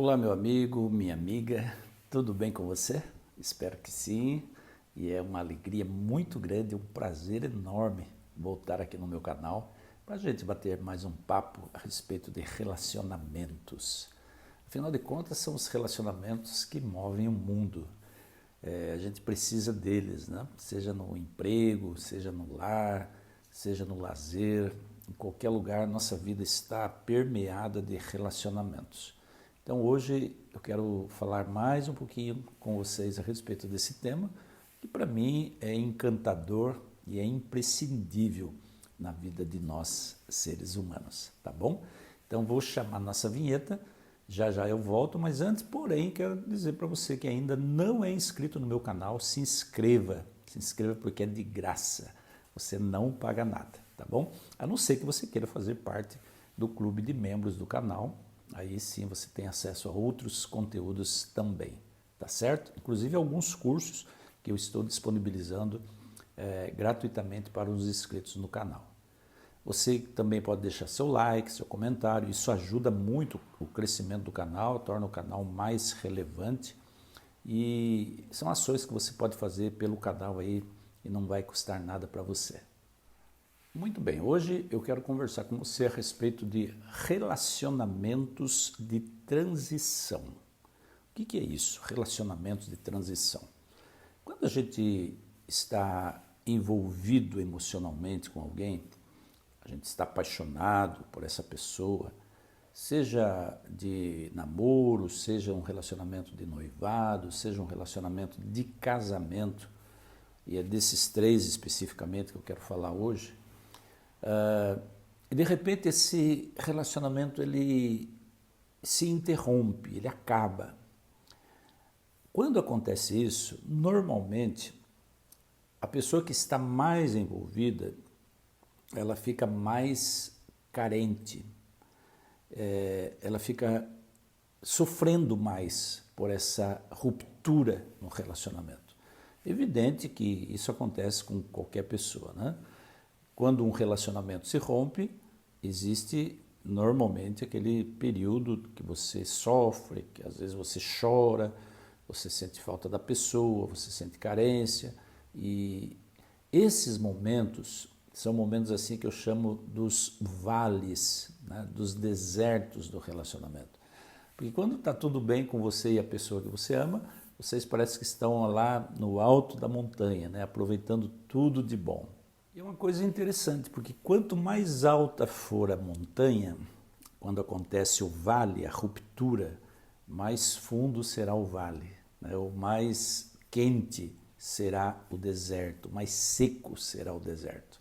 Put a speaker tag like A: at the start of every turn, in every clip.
A: Olá, meu amigo, minha amiga, tudo bem com você? Espero que sim, e é uma alegria muito grande, um prazer enorme voltar aqui no meu canal para a gente bater mais um papo a respeito de relacionamentos. Afinal de contas, são os relacionamentos que movem o mundo. A gente precisa deles, né? Seja no emprego, seja no lar, seja no lazer, em qualquer lugar, nossa vida está permeada de relacionamentos. Então hoje eu quero falar mais um pouquinho com vocês a respeito desse tema, que para mim é encantador e é imprescindível na vida de nós seres humanos, tá bom? Então vou chamar nossa vinheta, já já eu volto, mas antes, porém, quero dizer para você que ainda não é inscrito no meu canal, se inscreva porque é de graça, você não paga nada, tá bom? A não ser que você queira fazer parte do clube de membros do canal, aí sim você tem acesso a outros conteúdos também, tá certo? Inclusive alguns cursos que eu estou disponibilizando gratuitamente para os inscritos no canal. Você também pode deixar seu like, seu comentário, isso ajuda muito o crescimento do canal, torna o canal mais relevante e são ações que você pode fazer pelo canal aí e não vai custar nada para você. Muito bem, hoje eu quero conversar com você a respeito de relacionamentos de transição. O que é isso, relacionamentos de transição? Quando a gente está envolvido emocionalmente com alguém, a gente está apaixonado por essa pessoa, seja de namoro, seja um relacionamento de noivado, seja um relacionamento de casamento, e é desses três especificamente que eu quero falar hoje. E de repente esse relacionamento ele se interrompe, ele acaba. Quando acontece isso, normalmente a pessoa que está mais envolvida, ela fica mais carente, ela fica sofrendo mais por essa ruptura no relacionamento. Evidente que isso acontece com qualquer pessoa, né? Quando um relacionamento se rompe, existe normalmente aquele período que você sofre, que às vezes você chora, você sente falta da pessoa, você sente carência, e esses momentos são momentos assim que eu chamo dos vales, né, dos desertos do relacionamento. Porque quando está tudo bem com você e a pessoa que você ama, vocês parecem que estão lá no alto da montanha, né, aproveitando tudo de bom. E é uma coisa interessante, porque quanto mais alta for a montanha, quando acontece o vale, a ruptura, mais fundo será o vale, né? O mais quente será o deserto, mais seco será o deserto.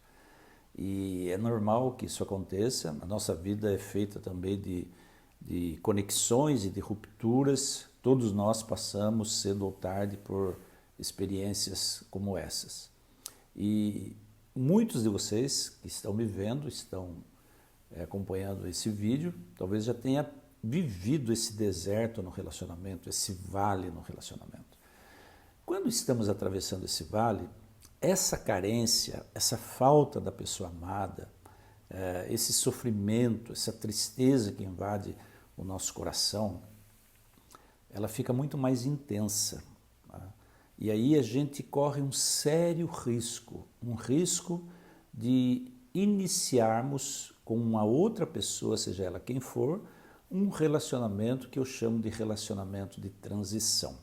A: E é normal que isso aconteça, a nossa vida é feita também de conexões e de rupturas, todos nós passamos cedo ou tarde por experiências como essas. E muitos de vocês que estão me vendo, estão acompanhando esse vídeo, talvez já tenha vivido esse deserto no relacionamento, esse vale no relacionamento. Quando estamos atravessando esse vale, essa carência, essa falta da pessoa amada, esse sofrimento, essa tristeza que invade o nosso coração, ela fica muito mais intensa. E aí a gente corre um sério risco, um risco de iniciarmos com uma outra pessoa, seja ela quem for, um relacionamento que eu chamo de relacionamento de transição.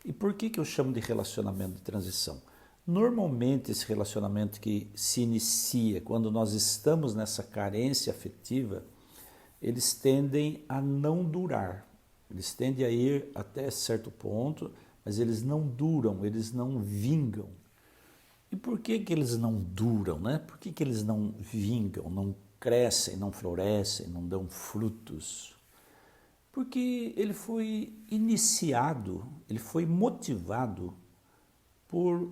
A: E por que eu chamo de relacionamento de transição? Normalmente esse relacionamento que se inicia quando nós estamos nessa carência afetiva, eles tendem a não durar, eles tendem a ir até certo ponto, mas eles não duram, eles não vingam. E por que eles não duram, né? Por que eles não vingam, não crescem, não florescem, não dão frutos? Porque ele foi iniciado, ele foi motivado por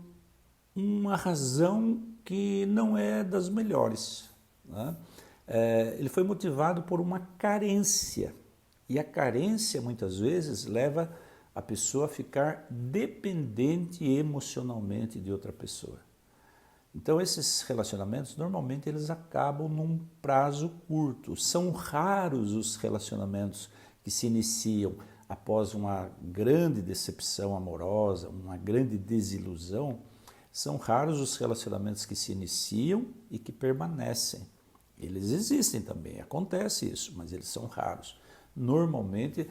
A: uma razão que não é das melhores, né? Ele foi motivado por uma carência, e a carência muitas vezes leva a pessoa a ficar dependente emocionalmente de outra pessoa. Então esses relacionamentos normalmente eles acabam num prazo curto. São raros os relacionamentos que se iniciam após uma grande decepção amorosa, uma grande desilusão, são raros os relacionamentos que se iniciam e que permanecem. Eles existem também, acontece isso, mas eles são raros. Normalmente,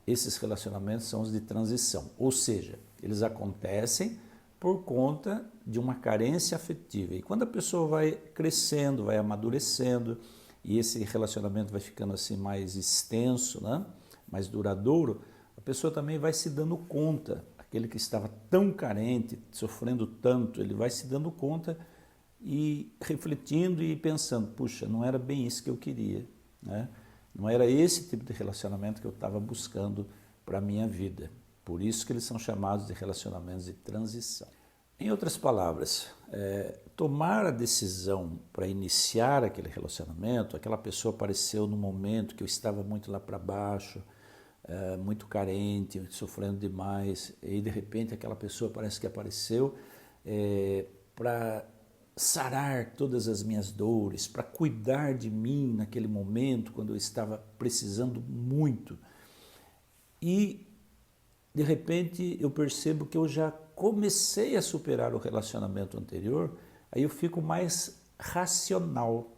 A: esses relacionamentos são os de transição, ou seja, eles acontecem por conta de uma carência afetiva. E quando a pessoa vai crescendo, vai amadurecendo, e esse relacionamento vai ficando assim mais extenso, né? Mais duradouro, a pessoa também vai se dando conta, aquele que estava tão carente, sofrendo tanto, ele vai se dando conta e refletindo e pensando, puxa, não era bem isso que eu queria, né? Não era esse tipo de relacionamento que eu estava buscando para a minha vida. Por isso que eles são chamados de relacionamentos de transição. Em outras palavras, tomar a decisão para iniciar aquele relacionamento, aquela pessoa apareceu no momento que eu estava muito lá para baixo, muito carente, sofrendo demais, e de repente aquela pessoa parece que apareceu para sarar todas as minhas dores, para cuidar de mim naquele momento, quando eu estava precisando muito. E, de repente, eu percebo que eu já comecei a superar o relacionamento anterior, aí eu fico mais racional.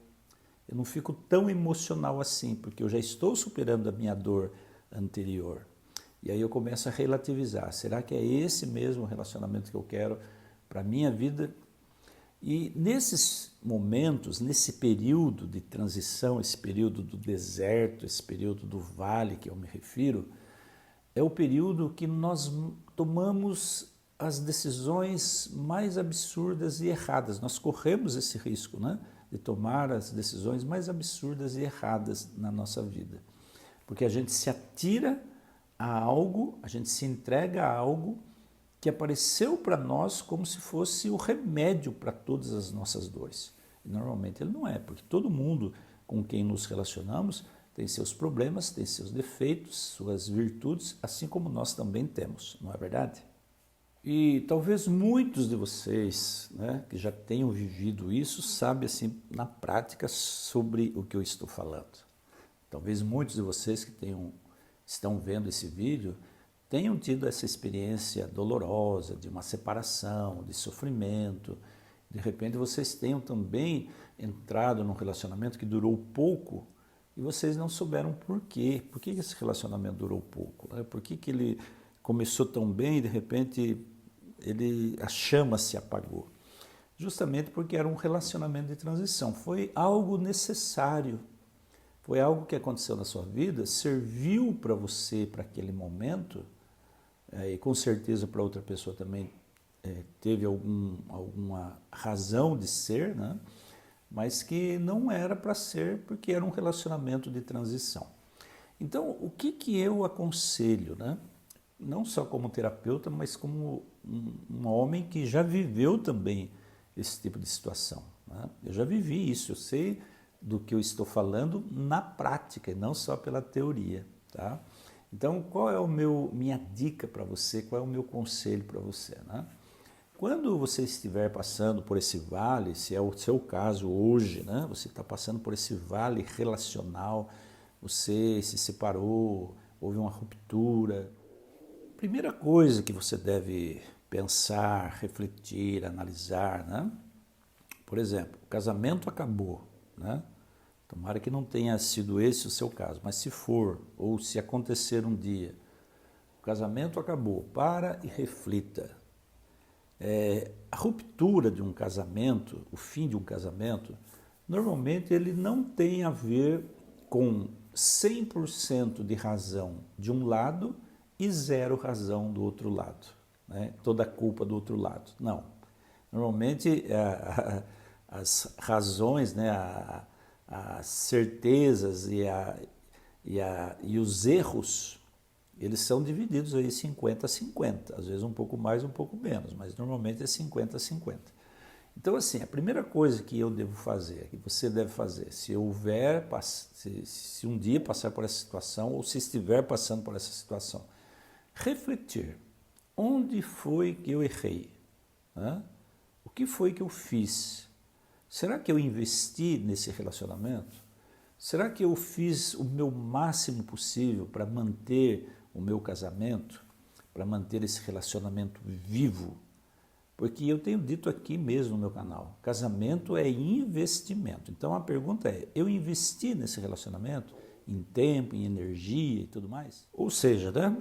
A: Eu não fico tão emocional assim, porque eu já estou superando a minha dor anterior. E aí eu começo a relativizar. Será que é esse mesmo relacionamento que eu quero para a minha vida? E nesses momentos, nesse período de transição, esse período do deserto, esse período do vale que eu me refiro, é o período que nós tomamos as decisões mais absurdas e erradas. Nós corremos esse risco, né, de tomar as decisões mais absurdas e erradas na nossa vida. Porque a gente se atira a algo, a gente se entrega a algo que apareceu para nós como se fosse o remédio para todas as nossas dores. E normalmente ele não é, porque todo mundo com quem nos relacionamos tem seus problemas, tem seus defeitos, suas virtudes, assim como nós também temos, não é verdade? E talvez muitos de vocês, né, que já tenham vivido isso, sabem assim, na prática sobre o que eu estou falando. Talvez muitos de vocês que estão vendo esse vídeo tenham tido essa experiência dolorosa de uma separação, de sofrimento. De repente vocês tenham também entrado num relacionamento que durou pouco e vocês não souberam por quê. Por que esse relacionamento durou pouco? Por que ele começou tão bem e de repente a chama se apagou? Justamente porque era um relacionamento de transição. Foi algo necessário. Foi algo que aconteceu na sua vida, serviu para você, para aquele momento, e com certeza para outra pessoa também teve alguma razão de ser, né? Mas que não era para ser porque era um relacionamento de transição. Então, o que eu aconselho, né? Não só como terapeuta, mas como um homem que já viveu também esse tipo de situação, né? Eu já vivi isso, eu sei do que eu estou falando na prática e não só pela teoria, tá? Então, qual é minha dica para você, qual é o meu conselho para você, né? Quando você estiver passando por esse vale, se é o seu caso hoje, né? Você está passando por esse vale relacional, você se separou, houve uma ruptura. Primeira coisa que você deve pensar, refletir, analisar, né? Por exemplo, o casamento acabou, né? Tomara que não tenha sido esse o seu caso, mas se for, ou se acontecer um dia, o casamento acabou, para e reflita. A ruptura de um casamento, o fim de um casamento, normalmente ele não tem a ver com 100% de razão de um lado e zero razão do outro lado, né? Toda a culpa do outro lado. Não. Normalmente as razões, né, as certezas e os erros, eles são divididos aí 50-50, às vezes um pouco mais, um pouco menos, mas normalmente é 50-50. Então, assim, a primeira coisa que eu devo fazer, que você deve fazer, se um dia passar por essa situação, ou se estiver passando por essa situação, refletir. Onde foi que eu errei? Né? O que foi que eu fiz? Será que eu investi nesse relacionamento? Será que eu fiz o meu máximo possível para manter o meu casamento, para manter esse relacionamento vivo? Porque eu tenho dito aqui mesmo no meu canal, casamento é investimento. Então a pergunta é, eu investi nesse relacionamento em tempo, em energia e tudo mais? Ou seja, né,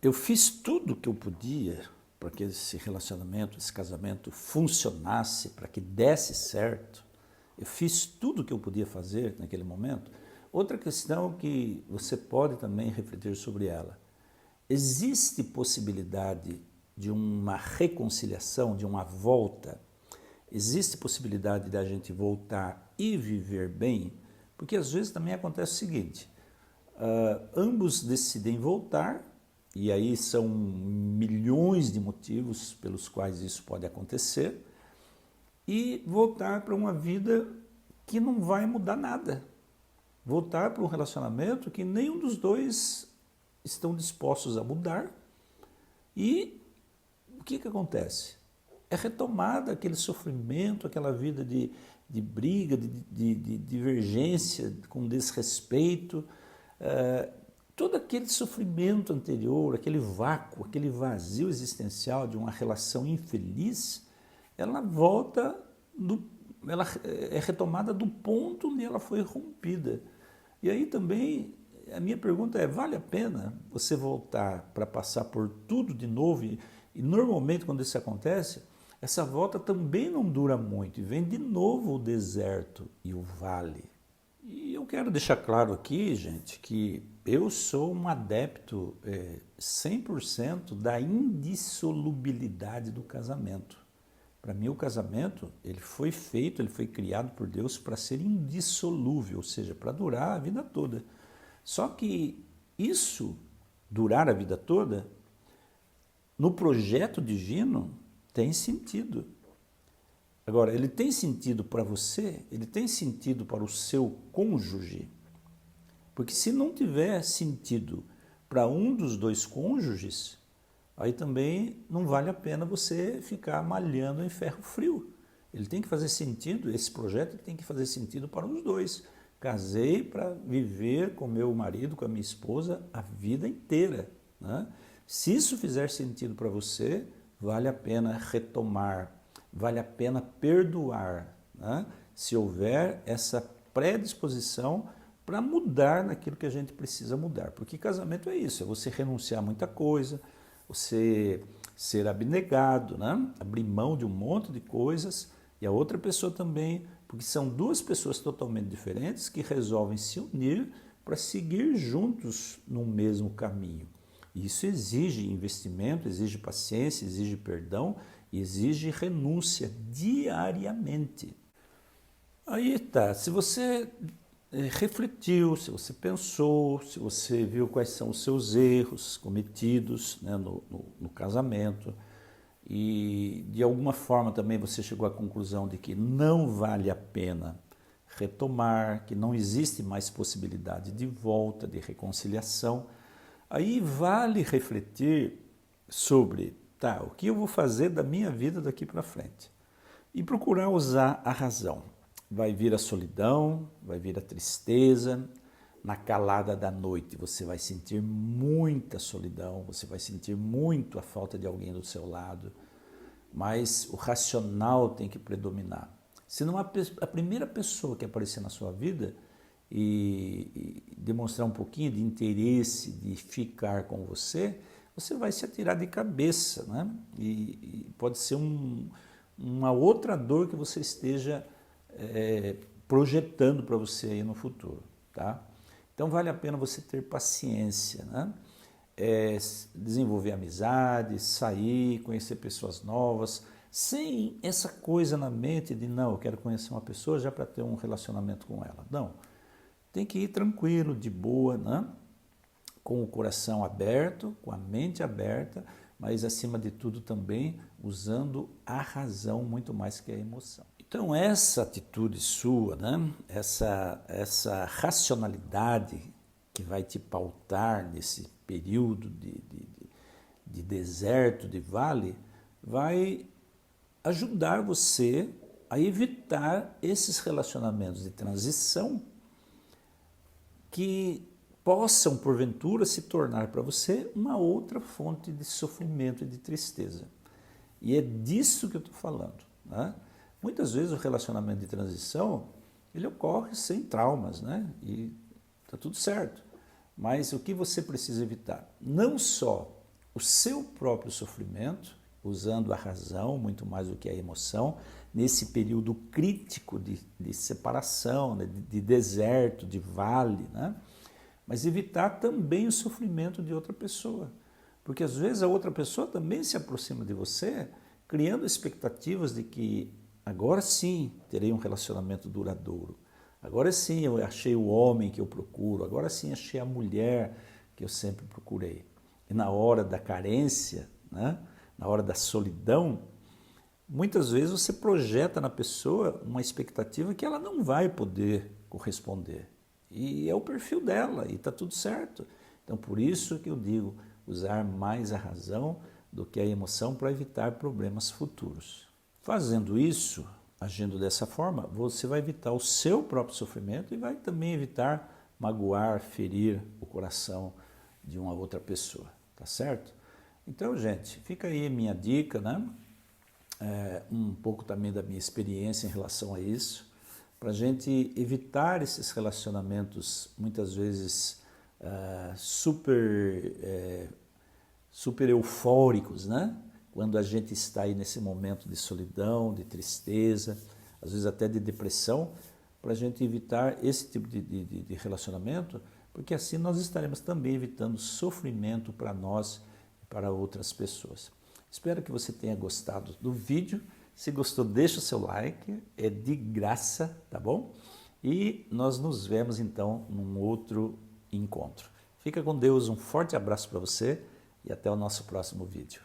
A: eu fiz tudo o que eu podia para que esse relacionamento, esse casamento funcionasse, para que desse certo. Eu fiz tudo o que eu podia fazer naquele momento. Outra questão que você pode também refletir sobre ela. Existe possibilidade de uma reconciliação, de uma volta? Existe possibilidade da gente voltar e viver bem? Porque às vezes também acontece o seguinte, ambos decidem voltar, e aí são milhões de motivos pelos quais isso pode acontecer, e voltar para uma vida que não vai mudar nada. Voltar para um relacionamento que nenhum dos dois estão dispostos a mudar. E o que acontece? É retomada aquele sofrimento, aquela vida de briga, de divergência, com desrespeito, todo aquele sofrimento anterior, aquele vácuo, aquele vazio existencial de uma relação infeliz, ela volta, ela é retomada do ponto onde ela foi rompida. E aí também a minha pergunta é, vale a pena você voltar para passar por tudo de novo? E normalmente quando isso acontece, essa volta também não dura muito e vem de novo o deserto e o vale. E eu quero deixar claro aqui, gente, que eu sou um adepto 100% da indissolubilidade do casamento. Para mim o casamento, ele foi feito, ele foi criado por Deus para ser indissolúvel, ou seja, para durar a vida toda. Só que isso, durar a vida toda, no projeto divino, tem sentido. Agora, ele tem sentido para você, ele tem sentido para o seu cônjuge, porque se não tiver sentido para um dos dois cônjuges, aí também não vale a pena você ficar malhando em ferro frio. Ele tem que fazer sentido, esse projeto tem que fazer sentido para os dois. Casei para viver com meu marido, com a minha esposa, a vida inteira, né? Se isso fizer sentido para você, vale a pena retomar, vale a pena perdoar, né? Se houver essa predisposição para mudar naquilo que a gente precisa mudar. Porque casamento é isso, é você renunciar a muita coisa, você ser abnegado, né? Abrir mão de um monte de coisas, e a outra pessoa também, porque são duas pessoas totalmente diferentes que resolvem se unir para seguir juntos no mesmo caminho. Isso exige investimento, exige paciência, exige perdão e exige renúncia diariamente. Aí tá, se você refletiu, se você pensou, se você viu quais são os seus erros cometidos, né, no casamento, e de alguma forma também você chegou à conclusão de que não vale a pena retomar, que não existe mais possibilidade de volta, de reconciliação, aí vale refletir sobre, tá, o que eu vou fazer da minha vida daqui para frente? E procurar usar a razão. Vai vir a solidão, vai vir a tristeza, na calada da noite você vai sentir muita solidão, você vai sentir muito a falta de alguém do seu lado, mas o racional tem que predominar. Se não a primeira pessoa que aparecer na sua vida e demonstrar um pouquinho de interesse de ficar com você, você vai se atirar de cabeça, né? E pode ser uma outra dor que você esteja projetando para você aí no futuro, tá? Então vale a pena você ter paciência, né? Desenvolver amizade, sair, conhecer pessoas novas, sem essa coisa na mente de não, eu quero conhecer uma pessoa já para ter um relacionamento com ela. Não, tem que ir tranquilo, de boa, né? Com o coração aberto, com a mente aberta, mas acima de tudo também usando a razão muito mais que a emoção. Então essa atitude sua, né? essa racionalidade que vai te pautar nesse período de deserto, de vale, vai ajudar você a evitar esses relacionamentos de transição que possam, porventura, se tornar para você uma outra fonte de sofrimento e de tristeza. E é disso que eu estou falando, né? Muitas vezes o relacionamento de transição, ele ocorre sem traumas, né? E está tudo certo. Mas o que você precisa evitar? Não só o seu próprio sofrimento, usando a razão muito mais do que a emoção, nesse período crítico de separação, né? de deserto, de vale, né? Mas evitar também o sofrimento de outra pessoa. Porque às vezes a outra pessoa também se aproxima de você, criando expectativas de que agora sim terei um relacionamento duradouro. Agora sim eu achei o homem que eu procuro, agora sim achei a mulher que eu sempre procurei. E na hora da carência, né, na hora da solidão, muitas vezes você projeta na pessoa uma expectativa que ela não vai poder corresponder. E é o perfil dela e está tudo certo. Então por isso que eu digo, usar mais a razão do que a emoção para evitar problemas futuros. Fazendo isso, agindo dessa forma, você vai evitar o seu próprio sofrimento e vai também evitar magoar, ferir o coração de uma outra pessoa, tá certo? Então, gente, fica aí a minha dica, né? Um pouco também da minha experiência em relação a isso, para a gente evitar esses relacionamentos muitas vezes super eufóricos, né? Quando a gente está aí nesse momento de solidão, de tristeza, às vezes até de depressão, para a gente evitar esse tipo de relacionamento, porque assim nós estaremos também evitando sofrimento para nós e para outras pessoas. Espero que você tenha gostado do vídeo. Se gostou, deixa o seu like, é de graça, tá bom? E nós nos vemos então num outro encontro. Fica com Deus, um forte abraço para você e até o nosso próximo vídeo.